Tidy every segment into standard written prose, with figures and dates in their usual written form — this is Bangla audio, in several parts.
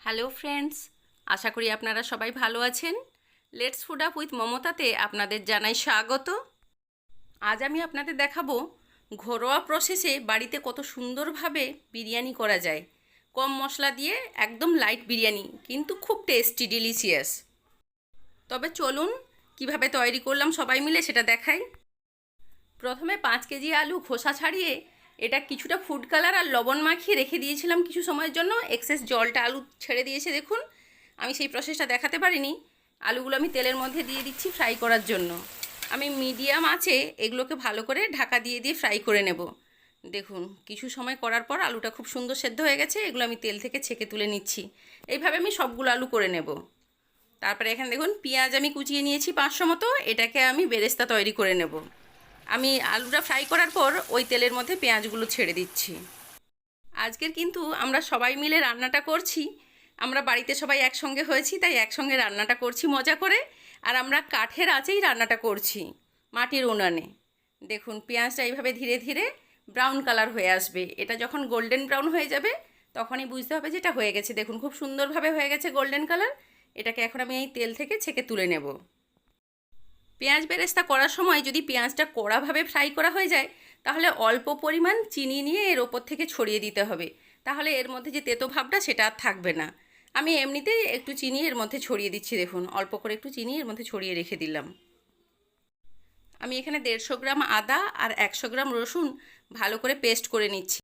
হ্যালো ফ্রেন্ডস, আশা করি আপনারা সবাই ভালো আছেন। লেটস ফুড আপ উইথ মমতাতে আপনাদের জানাই স্বাগত। আজ আমি আপনাদের দেখাবো ঘরোয়া প্রসেসে বাড়িতে কত সুন্দরভাবে বিরিয়ানি করা যায়। কম মশলা দিয়ে একদম লাইট বিরিয়ানি, কিন্তু খুব টেস্টি ডিলিশিয়াস। তবে চলুন কিভাবে তৈরি করলাম সবাই মিলে সেটা দেখাই। প্রথমে 5 কেজি আলু খোসা ছাড়িয়ে এটা কিছুটা ফুড কালার আর লবণ মাখিয়ে রেখে দিয়েছিলাম কিছু সময়ের জন্য। এক্সেস জলটা আলু ছেড়ে দিয়েছে দেখুন। আমি সেই প্রসেসটা দেখাতে পারিনি। আলুগুলো আমি তেলের মধ্যে দিয়ে দিচ্ছি ফ্রাই করার জন্য। আমি মিডিয়াম আঁচে এগুলোকে ভালো করে ঢাকা দিয়ে দিয়ে ফ্রাই করে নেব। দেখুন কিছু সময় করার পর আলুটা খুব সুন্দর সেদ্ধ হয়ে গেছে। এগুলো আমি তেল থেকে ছেঁকে তুলে নিচ্ছি। এইভাবে আমি সবগুলো আলু করে নেব। তারপরে এখানে দেখুন পেঁয়াজ আমি কুচিয়ে নিয়েছি 500 মতো। এটাকে আমি বেরেস্তা তৈরি করে নেব। আমি আলুটা ফ্রাই করার পর ওই তেলের মধ্যে পেঁয়াজগুলো ছেড়ে দিচ্ছি। আজকের কিন্তু আমরা সবাই মিলে রান্নাটা করছি। আমরা বাড়িতে সবাই একসঙ্গে হয়েছি, তাই একসঙ্গে রান্নাটা করছি মজা করে। আর আমরা কাঠের আঁচেই রান্নাটা করছি, মাটির উনানে। দেখুন পেঁয়াজটা এইভাবে ধীরে ধীরে ব্রাউন কালার হয়ে আসবে। এটা যখন গোল্ডেন ব্রাউন হয়ে যাবে তখনই বুঝতে হবে যে এটা হয়ে গেছে। দেখুন খুব সুন্দরভাবে হয়ে গেছে গোল্ডেন কালার। এটাকে এখন আমি এই তেল থেকে ছেঁকে তুলে নেব। পেঁয়াজ বেরেস্তা করার সময় যদি পেঁয়াজটা কড়াভাবে ফ্রাই করা হয়ে যায় তাহলে অল্প পরিমাণ চিনি নিয়ে এর ওপর থেকে ছড়িয়ে দিতে হবে। তাহলে এর মধ্যে যে তেতো ভাবটা সেটা আর থাকবে না। আমি এমনিতেই একটু চিনি এর মধ্যে ছড়িয়ে দিচ্ছি। দেখুন অল্প করে একটু চিনি এর মধ্যে ছড়িয়ে রেখে দিলাম। আমি এখানে 150 গ্রাম আদা আর 100 গ্রাম রসুন ভালো করে পেস্ট করে নিচ্ছি।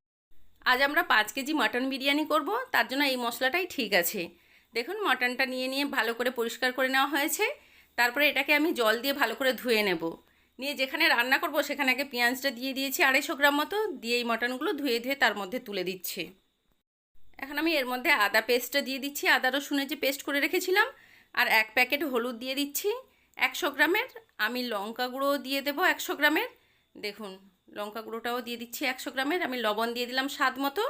আজ আমরা 5 কেজি মাটন বিরিয়ানি করব, তার জন্য এই মশলাটাই ঠিক আছে। দেখুন মাটনটা নিয়ে নিয়ে ভালো করে পরিষ্কার করে নেওয়া হয়েছে। তারপরে এটাকে আমি জল দিয়ে ভালো করে ধুয়ে নেব। নিয়ে যেখানে রান্না করব সেখানে আগে পেঁয়াজটা দিয়ে দিয়েছি 250 গ্রাম মতো। দিয়ে এই মাটনগুলো ধুয়ে ধুয়ে তার মধ্যে তুলে দিচ্ছি। এখন আমি এর মধ্যে আদা পেস্টটা দিয়ে দিচ্ছি, আদা রসুনের যে পেস্ট করে রেখেছিলাম। আর 1 প্যাকেট হলুদ দিয়ে দিচ্ছি 100 গ্রামের। আমি লঙ্কা গুঁড়োও দিয়ে দেবো 100 গ্রামের। দেখুন লঙ্কা গুঁড়োটাও দিয়ে দিচ্ছি 100 গ্রামের। আমি লবণ দিয়ে দিলাম স্বাদ মতো।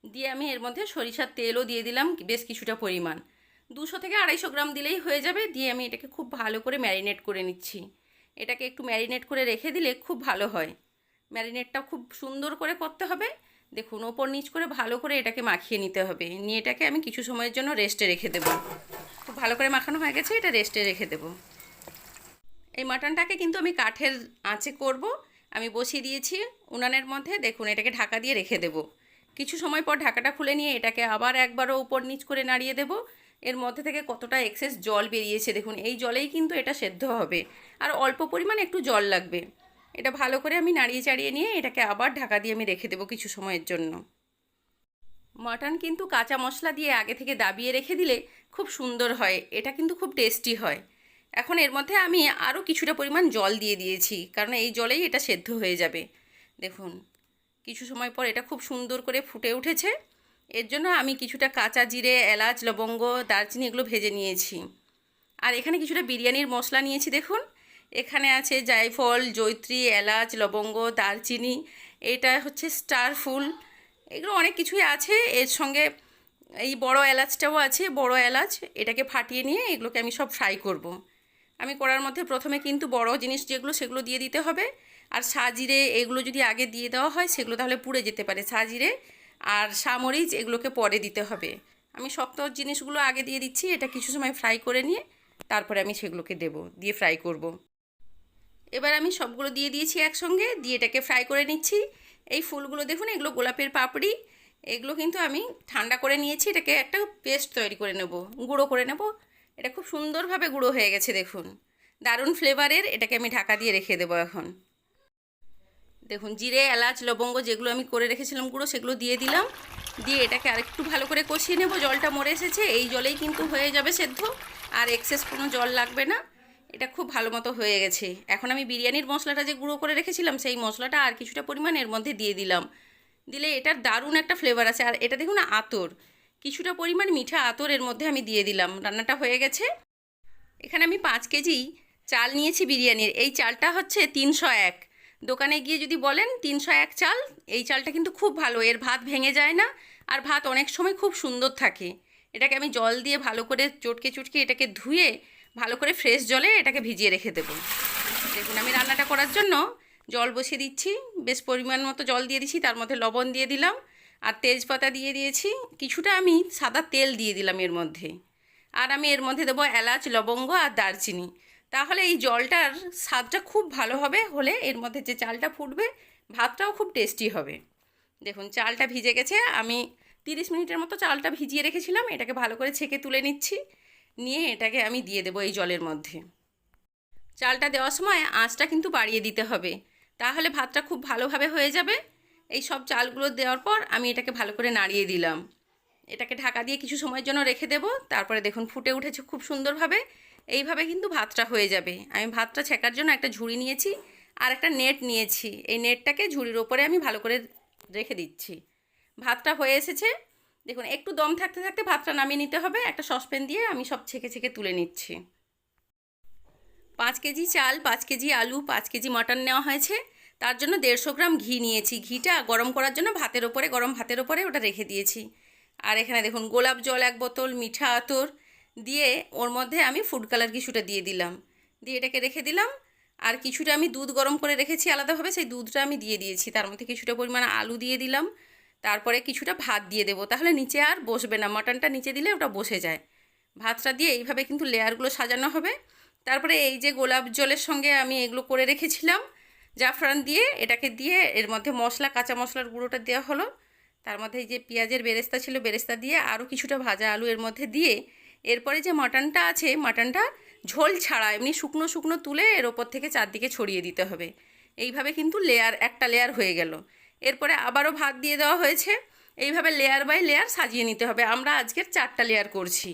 দিয়ে আমি এর মধ্যে সরিষার তেলও দিয়ে দিলাম বেশ কিছুটা পরিমাণ। 200 থেকে 250 গ্রাম দিলেই হয়ে যাবে। দিয়ে আমি এটাকে খুব ভালো করে ম্যারিনেট করে নিচ্ছি। এটাকে একটু ম্যারিনেট করে রেখে দিলে খুব ভালো হয়। ম্যারিনেটটা খুব সুন্দর করে করতে হবে। দেখুন ওপর নিচ করে ভালো করে এটাকে মাখিয়ে নিতে হবে। নিয়ে এটাকে আমি কিছু সময়ের জন্য রেস্টে রেখে দেবো। খুব ভালো করে মাখানো হয়ে গেছে, এটা রেস্টে রেখে দেবো। এই মাটনটাকে কিন্তু আমি কাঠের আঁচে করব। আমি বসিয়ে দিয়েছি উনানের মধ্যে। দেখুন এটাকে ঢাকা দিয়ে রেখে দেব। কিছু সময় পর ঢাকাটা খুলে নিয়ে এটাকে আবার একবারও উপর নিচ করে নাড়িয়ে দেব। এর মধ্যে থেকে কতটা এক্সেস জল বেরিয়েছে দেখুন। এই জলেই কিন্তু এটা সেদ্ধ হবে। আর অল্প পরিমাণে একটু জল লাগবে। এটা ভালো করে আমি নাড়িয়ে চাড়িয়ে নিয়ে এটাকে আবার ঢাকা দিয়ে আমি রেখে দেবো কিছু সময়ের জন্য। মাটন কিন্তু কাঁচা মশলা দিয়ে আগে থেকে দাবিয়ে রেখে দিলে খুব সুন্দর হয়। এটা কিন্তু খুব টেস্টি হয়। এখন এর মধ্যে আমি আরও কিছুটা পরিমাণ জল দিয়ে দিয়েছি, কারণ এই জলেই এটা সেদ্ধ হয়ে যাবে। দেখুন কিছু সময় পর এটা খুব সুন্দর করে ফুটে উঠেছে। এর জন্য আমি কিছুটা কাঁচা জিরে, এলাচ, লবঙ্গ, দারচিনি এগুলো ভেজে নিয়েছি। আর এখানে কিছুটা বিরিয়ানির মশলা নিয়েছি। দেখুন এখানে আছে জায়ফল, জয়িত্রী, এলাচ, লবঙ্গ, দারচিনি। এটা হচ্ছে স্টার ফুল। এগুলো অনেক কিছুই আছে। এর সঙ্গে এই বড় এলাচটাও আছে, বড় এলাচ। এটাকে ফাটিয়ে নিয়ে এগুলোকে আমি সব ফ্রাই করব। আমি করার মধ্যে প্রথমে কিন্তু বড় জিনিস যেগুলো সেগুলো দিয়ে দিতে হবে। আর সাজিরে এগুলো যদি আগে দিয়ে দেওয়া হয় সেগুলো তাহলে পুড়ে যেতে পারে। সাজিরে আর সামরিচ এগুলোকে পরে দিতে হবে। আমি শক্ত জিনিসগুলো আগে দিয়ে দিচ্ছি। এটা কিছু সময় ফ্রাই করে নিয়ে তারপরে আমি সেগুলোকে দিয়ে ফ্রাই করব। এবার আমি সবগুলো দিয়ে দিয়েছি একসঙ্গে। দিয়ে এটাকে ফ্রাই করে নিচ্ছি। এই ফুলগুলো দেখুন, এগুলো গোলাপের পাপড়ি। এগুলো কিন্তু আমি ঠান্ডা করে নিয়েছি। এটাকে একটা পেস্ট তৈরি করে নেব, গুঁড়ো করে নেব। এটা খুব সুন্দরভাবে গুঁড়ো হয়ে গেছে দেখুন, দারুণ ফ্লেভারের। এটাকে আমি ঢাকা দিয়ে রেখে দেবো এখন। দেখুন জিরে, এলাচ, লবঙ্গ যেগুলো আমি করে রেখেছিলাম গুঁড়ো সেগুলো দিয়ে দিলাম। দিয়ে এটাকে আরেকটু ভালো করে কষিয়ে নেব। জলটা মরে এসেছে, এই জলেই কিন্তু হয়ে যাবে সেদ্ধ। আর এক্সেস কোনো জল লাগবে না। এটা খুব ভালো মতো হয়ে গেছে। এখন আমি বিরিয়ানির মশলাটা যে গুঁড়ো করে রেখেছিলাম সেই মশলাটা আর কিছুটা পরিমাণ এর মধ্যে দিয়ে দিলাম। দিলে এটার দারুণ একটা ফ্লেভার আছে। আর এটা দেখুন আতর, কিছুটা পরিমাণ মিঠা আতর এর মধ্যে আমি দিয়ে দিলাম। রান্নাটা হয়ে গেছে। এখানে আমি 5 কেজি চাল নিয়েছি বিরিয়ানির। এই চালটা হচ্ছে 301। দোকানে গিয়ে যদি বলেন 301 চাল, এই চালটা কিন্তু খুব ভালো। এর ভাত ভেঙে যায় না, আর ভাত অনেক সময় খুব সুন্দর থাকে। এটাকে আমি জল দিয়ে ভালো করে চটকে চটকে এটাকে ধুয়ে ভালো করে ফ্রেশ জলে এটাকে ভিজিয়ে রেখে দেবো। দেখুন আমি রান্নাটা করার জন্য জল বসিয়ে দিচ্ছি। বেশ পরিমাণ মতো জল দিয়ে দিচ্ছি, তার মধ্যে লবণ দিয়ে দিলাম। আর তেজপাতা দিয়ে দিয়েছি, কিছুটা আমি সাদা তেল দিয়ে দিলাম এর মধ্যে। আর আমি এর মধ্যে দেবো এলাচ, লবঙ্গ আর দারচিনি। তাহলে এই জলটার স্বাদটা খুব ভালো হবে, হলে এর মধ্যে যে চালটা ফুটবে ভাতটাও খুব টেস্টি হবে। দেখুন চালটা ভিজে গেছে, আমি 30 মিনিটের মতো চালটা ভিজিয়ে রেখেছিলাম। এটাকে ভালো করে ছেঁকে তুলে নিচ্ছি, নিয়ে এটাকে আমি দিয়ে দেবো এই জলের মধ্যে। চালটা দেওয়ার সময় আঁচটা কিন্তু বাড়িয়ে দিতে হবে, তাহলে ভাতটা খুব ভালোভাবে হয়ে যাবে। এই সব চালগুলো দেওয়ার পর আমি এটাকে ভালো করে নাড়িয়ে দিলাম। এটাকে ঢাকা দিয়ে কিছু সময়ের জন্য রেখে দেবো। তারপরে দেখুন ফুটে উঠেছে খুব সুন্দরভাবে। এইভাবে কিন্তু ভাতটা হয়ে যাবে। আমি ভাতটা ছেঁকার জন্য একটা ঝুড়ি নিয়েছি আর একটা নেট নিয়েছি। এই নেটটাকে ঝুড়ির ওপরে আমি ভালো করে রেখে দিচ্ছি। ভাতটা হয়ে এসেছে, দেখুন একটু দম থাকতে থাকতে ভাতটা নামিয়ে নিতে হবে। একটা সসপ্যান দিয়ে আমি সব ছেঁকে ছেঁকে তুলে নিচ্ছি। 5 কেজি চাল, 5 কেজি আলু, 5 কেজি মটন নেওয়া হয়েছে। তার জন্য 150 গ্রাম ঘি নিয়েছি। ঘিটা গরম করার জন্য ভাতের ওপরে, গরম ভাতের ওপরে ওটা রেখে দিয়েছি। আর এখানে দেখুন গোলাপ জল 1 বোতল, মিঠা আতর দিয়ে ওর মধ্যে আমি ফুড কালার কিছুটা দিয়ে দিলাম, দিয়ে এটাকে রেখে দিলাম। আর কিছুটা আমি দুধ গরম করে রেখেছি আলাদাভাবে, সেই দুধটা আমি দিয়ে দিয়েছি। তার মধ্যে কিছুটা পরিমাণ আলু দিয়ে দিলাম, তারপরে কিছুটা ভাত দিয়ে দেবো, তাহলে নিচে আর বসবে না। মাটনটা নিচে দিলে ওটা বসে যায়। ভাতটা দিয়ে এইভাবে কিন্তু লেয়ারগুলো সাজানো হবে। তারপরে এই যে গোলাপ জলের সঙ্গে আমি এগুলো করে রেখেছিলাম জাফরান দিয়ে, এটাকে দিয়ে এর মধ্যে মশলা, কাঁচা মশলার গুঁড়োটা দেওয়া হলো। তার মধ্যে এই যে পেঁয়াজের বেরেস্তা ছিল, বেরেস্তা দিয়ে আরও কিছুটা ভাজা আলু এর মধ্যে দিয়ে, এরপরে যে মাটনটা আছে, মাটনটা ঝোল ছাড়া এমনি শুকনো শুকনো তুলে এর ওপর থেকে চারদিকে ছড়িয়ে দিতে হবে। এইভাবে কিন্তু একটা লেয়ার হয়ে গেল। এরপরে আবারও ভাত দিয়ে দেওয়া হয়েছে। এইভাবে লেয়ার বাই লেয়ার সাজিয়ে নিতে হবে। আমরা আজকের 4টা লেয়ার করছি।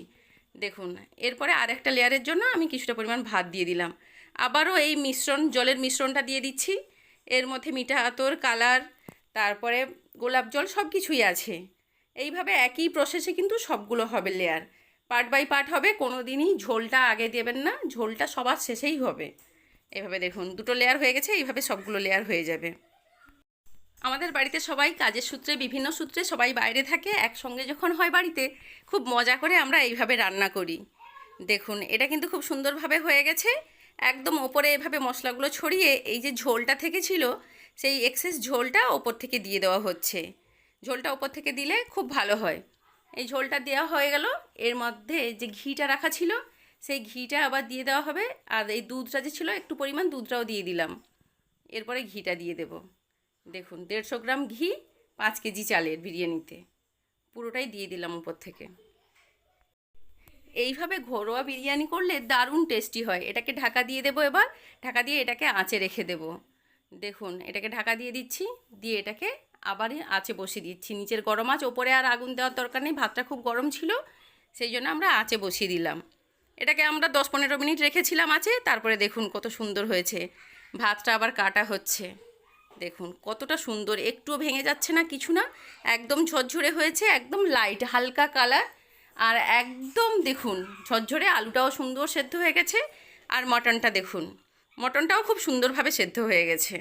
দেখুন এরপরে আরেকটা লেয়ারের জন্য আমি কিছুটা পরিমাণ ভাত দিয়ে দিলাম। আবারও এই জলের মিশ্রণটা দিয়ে দিচ্ছি। এর মধ্যে মিঠা আতর, কালার, তারপরে গোলাপ জল সব কিছুই আছে। এইভাবে একই প্রসেসে কিন্তু সবগুলো হবে লেয়ার, পার্ট বাই পার্ট হবে। কোনো দিনই ঝোলটা আগে দেবেন না, ঝোলটা সবার শেষেই হবে। এভাবে দেখুন 2টো লেয়ার হয়ে গেছে, এইভাবে সবগুলো লেয়ার হয়ে যাবে। আমাদের বাড়িতে সবাই কাজের সূত্রে, বিভিন্ন সূত্রে সবাই বাইরে থাকে। একসঙ্গে যখন হয় বাড়িতে, খুব মজা করে আমরা এইভাবে রান্না করি। দেখুন এটা কিন্তু খুব সুন্দরভাবে হয়ে গেছে। একদম ওপরে এভাবে মশলাগুলো ছড়িয়ে এই যে ঝোলটা থেকে ছিল, সেই এক্সেস ঝোলটা ওপর থেকে দিয়ে দেওয়া হচ্ছে। ঝোলটা ওপর থেকে দিলে খুব ভালো হয়। এই ঝোলটা দেওয়া হয়ে গেল। এর মধ্যে যে ঘিটা রাখা ছিল, সেই ঘিটা আবার দিয়ে দেওয়া হবে। আর এই দুধটা যে ছিল, একটু পরিমাণ দুধটাও দিয়ে দিলাম। এরপরে ঘিটা দিয়ে দেব। দেখুন 150 গ্রাম ঘি 5 কেজি চালের বিরিয়ানিতে, পুরোটাই দিয়ে দিলাম উপর থেকে। এইভাবে ঘরোয়া বিরিয়ানি করলে দারুণ টেস্টি হয়। এটাকে ঢাকা দিয়ে দেবো এবার। ঢাকা দিয়ে এটাকে আঁচে রেখে দেব। দেখুন এটাকে ঢাকা দিয়ে দিচ্ছি, দিয়ে এটাকে আবার আঁচে বসিয়ে দিচ্ছি। নিচের গরম আঁচ, ওপরে আর আগুন দেওয়ার দরকার নেই, ভাতটা খুব গরম ছিল, সেই জন্য আমরা আঁচে বসিয়ে দিলাম। এটাকে আমরা 10-15 মিনিট রেখেছিলাম আঁচে। তারপরে দেখুন কত সুন্দর হয়েছে। ভাতটা আবার কাটা হচ্ছে। দেখুন কতটা সুন্দর, একটুও ভেঙে যাচ্ছে না, কিছু না, একদম ঝরঝরে হয়েছে, একদম লাইট হালকা কালার। আর একদম দেখুন ঝরঝরে, আলুটাও সুন্দর সেদ্ধ হয়ে গেছে। আর মটনটা দেখুন, মটনটাও খুব সুন্দরভাবে সেদ্ধ হয়ে গেছে।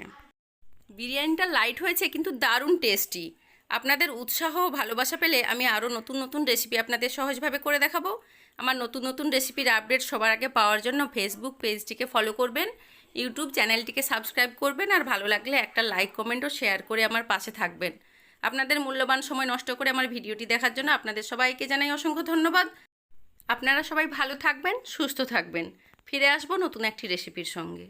বিরিয়ানিটা লাইট হয়েছে কিন্তু দারুণ টেস্টি। আপনাদের উৎসাহ ও ভালোবাসা পেলে আমি আরও নতুন নতুন রেসিপি আপনাদের সহজভাবে করে দেখাবো। আমার নতুন নতুন রেসিপির আপডেট সবার আগে পাওয়ার জন্য ফেসবুক পেজটিকে ফলো করবেন, ইউটিউব চ্যানেলটিকে সাবস্ক্রাইব করবেন, আর ভালো লাগলে একটা লাইক, কমেন্ট ও শেয়ার করে আমার পাশে থাকবেন। আপনাদের মূল্যবান সময় নষ্ট করে আমার ভিডিওটি দেখার জন্য আপনাদের সবাইকে জানাই অসংখ্য ধন্যবাদ। আপনারা সবাই ভালো থাকবেন, সুস্থ থাকবেন। ফিরে আসবো নতুন একটি রেসিপির সঙ্গে।